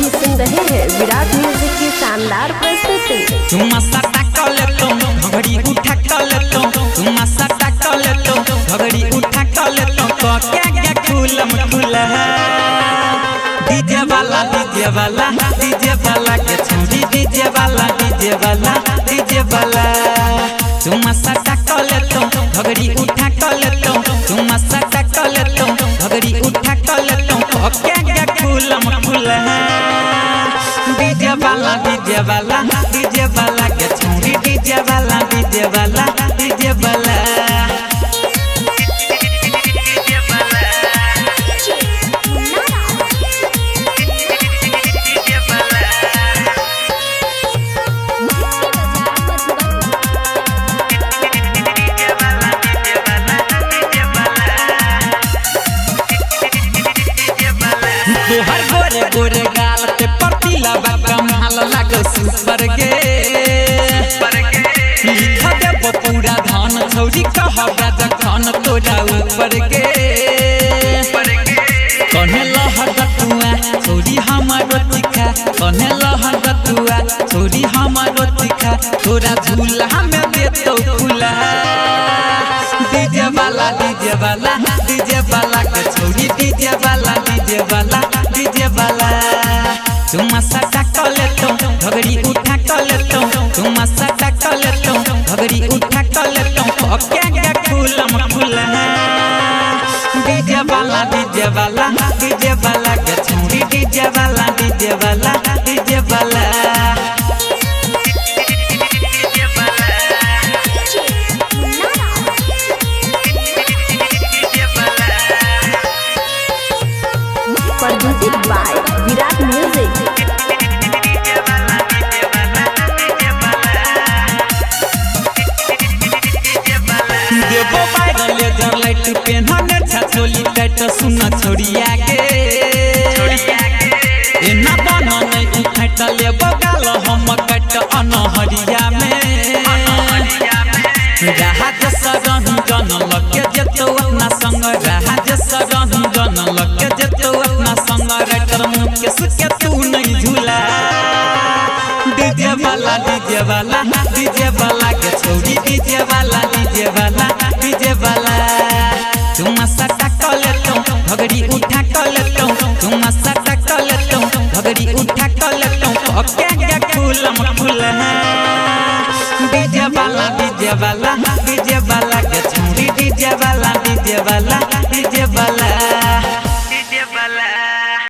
विराट music की शानदार प्रस्तुति। तुम सटा कर लेतो घड़ी उठा कर लेतो तुम सटा कर लेतो घड़ी उठा कर लेतो तो क्या खुलम खुला डीजे वाला के छोड़ी डीजे वाला तुम सटा कर लेतो घड़ी उठा कर लेतो तुम सटा कर लेतो घड़ी उठा कर लेतो तो क्या खुलम खुला डीजे वाला के छोड़ी डीजे वाला तोहर गोरे गोरे गाल पे पतीला बाबा माल लागो सुपर गे लिख देब पूरा धन छौरी कहबा जखन तोरा ऊपर गे कने लहर दतुआ छौरी हमारो तिखा कने लहर दतुआ छौरी हमारो तिखा तोरा झूला में देतो खुला डीजे वाला के छौरी डीजे वाला तुम सटा कर लेतो घड़ी उठा कर लेतो तुम सटा कर लेतो घड़ी उठा कर लेतो क्या खुलम खुला डीजे वाला के छोड़ी डीजे वाला प्रोड्यूस्ड बाय विराट म्यूजिक। देबो वायरल लेजर लाइट पेनहने छछोली टाइट सुन छोड़िया के एना बन नहीं उठाट लेबो गाल हम कट अनहरिया में राज सरही जन लगे जेतो अपना संग राज सरही जन लगे जेतो अपना संग राइटर मुकेश के तू नहीं झूला डीजे वाला के छोड़ी डीजे वाला तुम सटा कर लेतो घड़ी उठा कर लेतो तुम सटा कर लेतो घड़ी उठा कर लेतो क्या खुलम खुला डीजे वाला